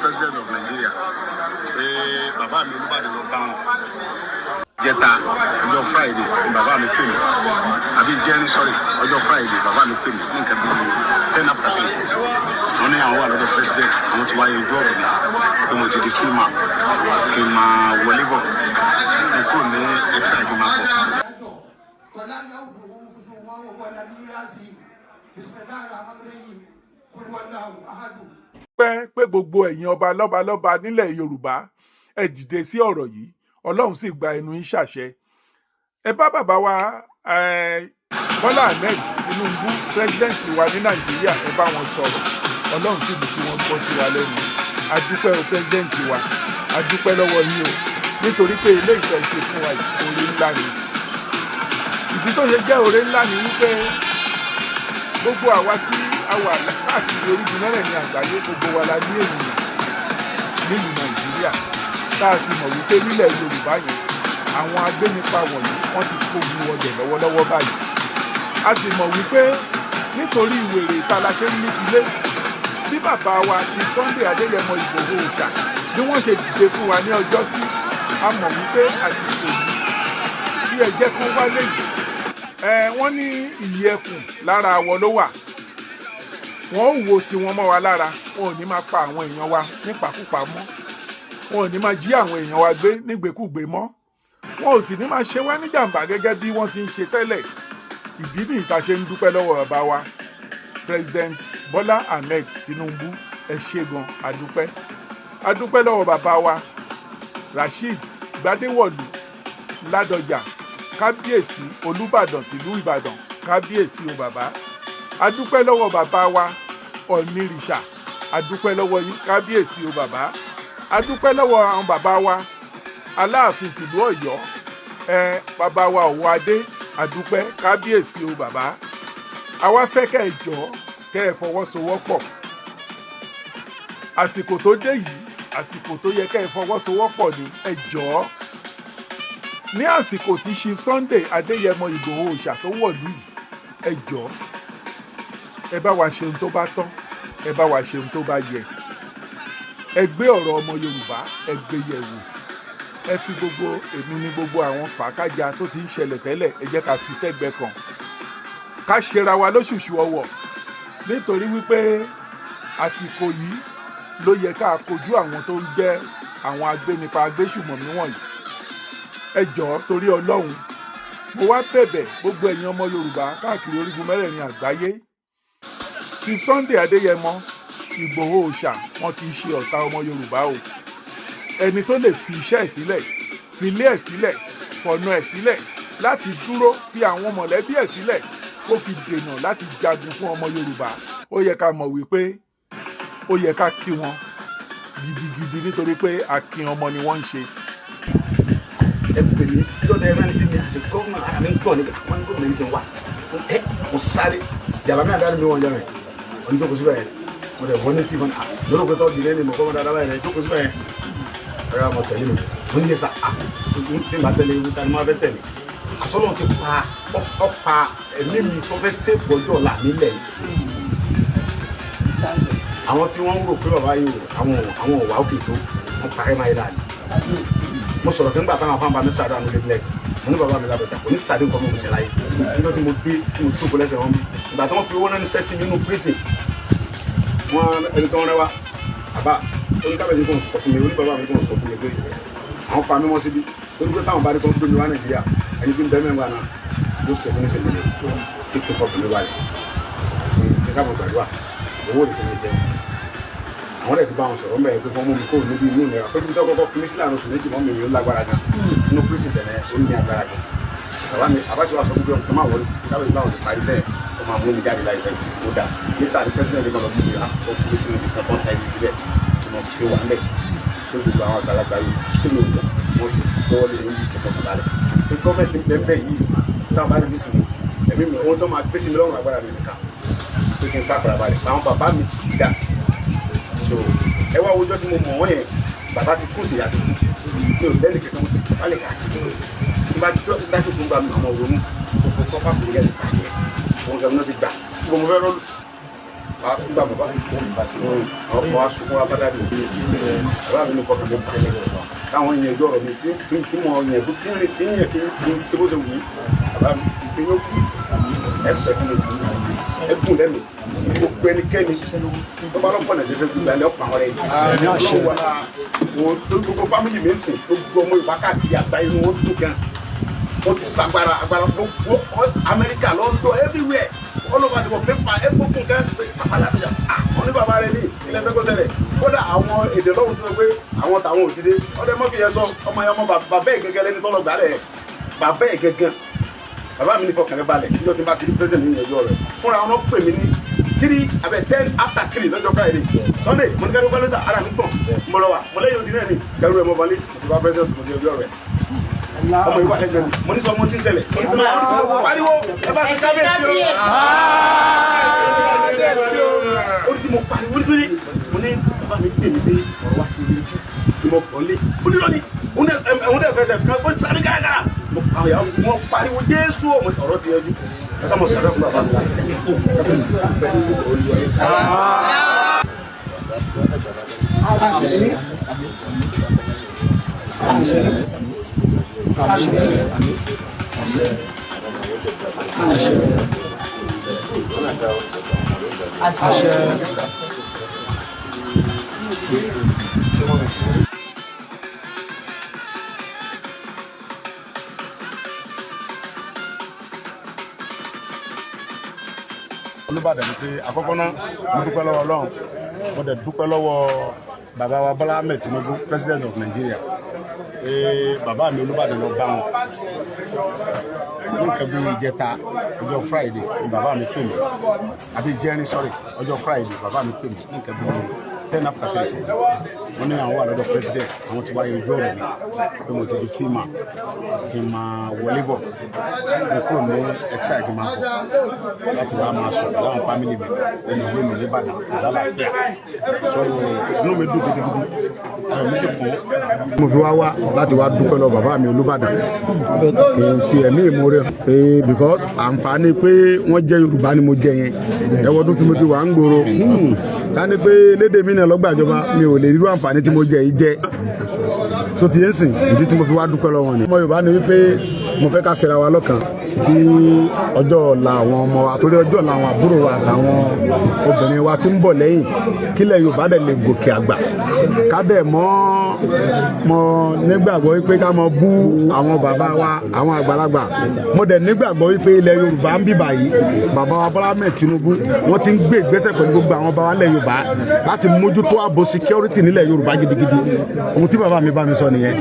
president of Nigeria. Bàbá mi Olúbàdàn lọ bá wọn. Jẹta ọjọ́ Friday bàbá mi pè mí. Àbí jẹ́rí sọ́rí ọjọ́ Friday bàbá mi pè mí ní nǹkan bí 10 after 10. Wọ́n ní àwọn wà lọ́dọ̀ president àwọn ti wáyé ojú ọ̀rọ̀ mi pé mo ti di kí n máa wọlé bọ̀ ní kò ní ẹ̀ka ìgbìmọ̀ pọ̀. pé gbogbo ẹ̀yin ọba lọ́balọ́ba nílẹ̀ Yorùbá ẹ dìde sí ọ̀rọ̀ yìí Ọlọ́run sì gba ẹnu yín ṣàṣẹ. Ẹ bá bàbá wa Bọ́lá Ahmed Tinubu president wa ní Nàìjíríà ẹ bá wọn sọ̀rọ̀ Ọlọ́run sì ní kí wọ́n gbọ́ sí wa lẹ́nu. A dúpẹ́ o president wa a dúpẹ́ lọ́wọ́ yín o nítorí pé ilé ìfẹ́ ṣe fún wa oore ńlá ni. Ìdí tó ṣe jẹ́ oore ńlá ni wípé gbogbo àwa tí a wà káàkiri orígun mẹ́rẹ̀ẹ̀rin àgbáyé gbogbo wa la ní ènìyàn nílùú Nàìjíríà tá a sì mọ̀ wípé nílẹ̀ Yorùbá yẹn àwọn agbénipa wọ̀nyí wọ́n ti kógun ọdẹ lọ́wọ́lọ́wọ́ báyìí. A sì mọ̀ wípé nítorí ìwèrè ìta la ṣe ń ní tilé bí bàbá wa ṣe Sunday Adéyẹmọ Ìgbòho Òòṣà bí wọ́n ṣe dìde fún wa ní ọjọ́ sí a mọ̀ wípé àsìkò yìí tí ẹjẹ́ kan wálé yìí wọ́n ní ìyẹ̀kùn lára àwọ̀ ló wà wọ́n ò wo tiwọn mọ́ wa lára wọn ò ní máa pa àwọn èèyàn wa nípakúpa mọ́ wọn ò ní máa jí àwọn èèyàn wa gbé nígbèkúgbè mọ́ wọn ò sì ní máa ṣe wá níjàmbá gẹ́gẹ́ bí wọ́n ti ń ṣe tẹ́lẹ̀. Ìdí nìyí tá ṣe ń dúpẹ́ lọ́wọ́ bàbá wa President Bọ́lá Ahmed Tinubu ẹ ṣé gan adúpẹ́ lọ́wọ́ bàbá wa Rasheed Gbadewọ̀lú Ládọjà kábíyèsí Olúbàdàn tìlú Ìbàdàn kábíyèsí o bàbá adúpẹ́ lọ́wọ́ bàbá wa Ọ̀nìrìṣà adúpẹ́ lọ́wọ́ yín kábíyèsí o bàbá adúpẹ́ lọ́wọ́ àwọn bàbá wa Aláàfin tìlú Ọ̀yọ́ bàbá wa Ọ̀wọ́adé adúpẹ́ kábíyèsí o bàbá àwa fẹ́ kẹ́ ẹ jọ̀ọ́ kẹ́ ẹ fọwọ́sowọ́pọ̀ àsìkò tó dé yìí àsìkò tó yẹ kẹ́ ẹ fọwọ́sowọ́pọ̀ ni ẹ jọ̀ọ́ ní àsìkò tí Chief Sunday Adéyẹmọ Ìgbòho Òòṣà tó wọ̀lú yìí ẹ jọ̀ọ́ ẹ bá wa ṣe ohun tó bá tọ́ ẹ bá wa ṣe ohun tó bá yẹ ẹ gbé ọ̀rọ̀ ọmọ Yorùbá ẹ gbé yẹ̀wò ẹ fi gbogbo èmi ní gbogbo àwọn fàákàjà tó ti ń ṣẹlẹ̀ tẹ́lẹ̀ ẹ jẹ́ ká fi sẹ́gbẹ́ kan ká ṣera wa lóṣùṣù ọwọ̀ nítorí wípé àsìkò yìí ló yẹ ká kojú àwọn tó ń jẹ́ àwọn agbénipa agbésùmọ̀mí wọ̀nyí. Ẹ jọ̀ọ́ torí Ọlọ́run mo wá bẹ̀bẹ̀ gbogbo ẹ̀yin ọmọ Yorùbá káàkiri orígun mẹ́rẹ̀ẹ̀rin àgbáyé kí Sunday Adéyẹmọ Ìgbòho Òòṣà wọn kì í ṣe ọ̀tá ọmọ Yorùbá o ẹni tó lè fi iṣẹ́ ẹ̀ sílẹ̀ fi ilé ẹ̀ sílẹ̀ fọ̀nà ẹ̀ sílẹ̀ láti dúró fi àwọn mọ̀lẹ́bí ẹ̀ sílẹ̀ kó fi dènà láti jagun fún ọmọ Yorùbá ó yẹ ká mọ̀ wípé ó yẹ ká kí wọn gidigidi nítorí pé akin ọmọ ni wọ́n ń ṣe. ẹ pè mí lọ́dọ̀ ẹ̀rọ ní sí mi àti gómìnà ara mi ń gbọ́ nígbà wọ́n ní gómìnà mi kì í wá mo sáré jàmbá mi àdáni mi wọ́n jọ rẹ̀ wọ́n ní jókòó síbẹ̀ yẹn mo dẹ̀ wọ́n ní tí wọ́n lọ́dọ̀ pé tọ́ di lẹ́nu mọ̀ gómìnà dáadáa yẹn jókòó síbẹ̀ yẹn ẹ̀rọ àmọ̀ tẹ̀lé mi mo ní yẹ sá tí màá tẹ̀lé ewu tani máa fẹ́ tẹ̀lé àsọlọ́ ti pa ẹ̀mí mi tó fẹ́ sèpù ọjọ́ ọ̀la nílẹ̀ àwọn tí wọ́n ń rò pé bàbá yìí àwọn ọ̀wà òkè tó wọ́n parẹ́ máa yẹ láàyè mo sọ̀rọ̀ pé nígbà táwọn afáǹbá mi sàdá nílé bílẹ̀ mo ní bàbá mi lábẹ́ta kò ní sàdé nǹkan mọ̀ ṣe láyé nígbà tí mo gbé tí mo tó kọlẹ́sẹ̀ wọn bí ìgbà tí wọ́n fi owó náà ní sẹ́sì nínú prison wọn ẹni tó ń rẹwà àbá oníkàbẹ̀sì kò ń sọ fún mi oníbàbá mi kò ń sọ fún mi pé àwọn pa mímọ́ síbi torí pé táwọn bá rí kan gbé mi wá Nàìjíríà ẹni tí ń bẹ́ mẹ́wàá náà yóò ṣe fún ní sèmi ní tó kọ́ fún mi wáyé ní sábà gbàdúrà owó ìdíje mi jẹ àwọn ẹ̀fí bá wọn sọ̀rọ̀ mẹ́rin pé wọ́n mú mi kó níbi inú ìnira pé kíkọ́ kọ́kọ́ fún mi sílẹ̀ àrùn oṣù méjì mọ́ mi ò lágbára gan inú prison tẹ̀lé ó ní agbára gan bàbá mi àbáṣe wa sọ pé ọkùnrin máa wọlé káwé láwọn ti parí sẹ́yìn ó máa mú mi jáde láì fẹ́ sí kó dà níta ní president kan lọ bí mi á ó fún mi sínú ìkan kọ́ńtà ẹ̀sì síbẹ̀ tó mọ̀ fi wà ńlẹ̀ tó gbogbo àwọn àgbàlagbà yìí kí ni òun wọ́n ti gbọ́wọ́ lé ní ìkẹ́kọ̀ọ́ kan balẹ̀ ṣé gọ́ọ̀mẹ̀ntì bẹ́ẹ̀ yìí táwọn bá rí bí sinmi ẹ̀mí mi ohun tó máa gbé sí mi lọ́rùn agbára mi nìkan pé kí n fà kọ́ra balẹ̀ àwọn bàbá mi ti dà sí so ẹ wá ọjọ́ tí mo mọ̀ wọ́n yẹn bàbá ti kú sí àti kú mi ò lẹ́nu kẹ̀kẹ́ mo ti kálẹ̀ káàkiri tí bá dájú fún gbà mí àwọn òrónú gbogbo kọ́pá fún yẹn ti bàjẹ́ òun kẹ́mi náà ti gbà gbogbo mo fẹ́ rọ́ọ̀lù nígbà bàbá mi kó nígbà tí ọkọ̀ asukun abada mi ò tí bàbá mi ní kọ́kọ́ mi bẹ̀rẹ̀ káwọn yẹn jọ̀rọ̀ mi tí mo yẹn tó tí ń yẹ kí n ṣe bó ṣe wù mí bàbá mi ìpè yóò kú ẹsẹ̀ kí ni ẹkùn lẹ́nu gbogbo ẹnikẹ́ni tó bá lọ́pọ̀ nàìjíríà fẹ́ gbogbo ẹni ọ̀pọ̀ àwọn ẹ̀yìn wọn tó gbogbo fámìlì mi sìn gbogbo ọmọ ìbá káàkiri àgbáyé ni wọ́n dùn gan wọ́n ti sagbara agbára gbogbo Amẹ́ríkà London everywhere ọlọ́ba àdìbò pépà ẹgbókun kan àpàlàbíjà àwọn ní bàbá rẹ ní ilẹ̀ fẹ́ kó ṣẹlẹ̀ kódà àwọn èdè lọ́wọ́ tó gbé àwọn tàwọn òdìdé ọdẹ mọ́fì yẹn sọ ọmọ yẹn ọmọ bàbá ẹ̀ gẹ́gẹ́ lẹ́ni tọ́lọ̀ gbàlẹ̀ bàbá ẹ̀ gẹ́gẹ́ bàbá mi ní fọkànlẹ̀ balẹ̀ níjọ́ tí n bá ti di president ní ẹjọ́ rẹ̀ fúnra wọn pè mí ní 10 after 3 lọ́jọ́ Friday Sunday mo ní kẹ́rù balẹ̀ ara mi gbọ̀n mo lọ wà mo lẹ́yìn òdì náà ní kẹ́rù ẹ̀ mọ́ balẹ̀ mo ti bá president mo ti ẹjọ́ rẹ̀ ọmọ ìwà ẹgbẹ́ mi mo ní sọ mo ti ń ṣẹlẹ̀ pariwo ẹ bá ti sábẹ́ sí o orí tí mo pariwo nítorí mo ní bàbá mi pè mí pé ọ̀rọ̀ wa ti rí jù ni mo kọ́ lé onírọ̀lì òun dẹ̀ fẹsẹ̀ kan ó sáré kárakára mo pariwo Jésù ọ̀rọ̀ ti yẹjú ẹ sá mo sáré fún bàbá Olúbàdàn ni pé àkọ́kọ́ náà mo dúpẹ́ lọ́wọ́ Ọlọ́run mo dẹ̀ dúpẹ́ lọ́wọ́ bàbá wa Bọ́lá Ahmed Tinubu President of Nigeria bàbá mi Olúbàdàn lọ bá wọn ní nǹkan bí ìjẹta ọjọ́ Friday ni bàbá mi pè mí àbí ìjẹrin sorry ọjọ́ Friday bàbá mi pè mí ní nǹkan bí 10 after 10 wọ́n ní àwọn wà lọ́dọ̀ president àwọn ti wáyé ojú ọ̀rọ̀ mi pé mo ti di fíìmà kí n máa wọlé bọ̀ kí n kúrò ní exile kí n máa bọ̀ láti wá máa sọ̀rọ̀ láwọn fámìlì mi nínú ìwé mi nìbàdàn lálàáfíà sọ̀rọ̀ inú mi dùn gidigidi ayọ̀ mi sì kún. mo fi wá láti wá dúpẹ́ lọ bàbá mi Olúbàdàn kì í fi ẹ̀mí ìmoore pé because àǹfààní pé wọ́n jẹ́ Yorùbá ni mo jẹ yẹn ẹwọ́dún tí mo ti wà ń gbòòrò ká ní pé lédè mi náà lọ́gbàjọba mi ò lè rírú àǹfààní tí mo jẹ yìí jẹ so ti yẹn sìn ìdí tí mo fi wá dúpẹ́ lọ́wọ́ ni. ọmọ Yorùbá ni wípé mo fẹ́ ká ṣera wa lọ́kàn kí ọjọ́ ọ̀la àwọn ọmọ wa torí ọjọ́ ọ̀la àwọn àbúrò wa àtàwọn obìnrin wa ti ń bọ̀ lẹ́yìn kílẹ̀ Yorùbá dẹ̀ lè gòkè àgbà ká dẹ̀ mọ́ nígbàgbọ́ wípé ká mọ bú àwọn bàbá wa àwọn àgbàlagbà mo dẹ̀ nígbàgbọ́ wípé ilẹ̀ Yorùbá ń bíbà yìí bàbá wa Bọ́lá Ahmed Tinubu wọ́n ti ń gbé ìgbésẹ̀ pẹ̀lú gbogbo àwọn bàbá ilẹ̀ Yorùbá láti mójútó ààbò security nílẹ̀ Yorùbá gidigidi ohun tí bàbá mi bá mi sọ nìyẹn.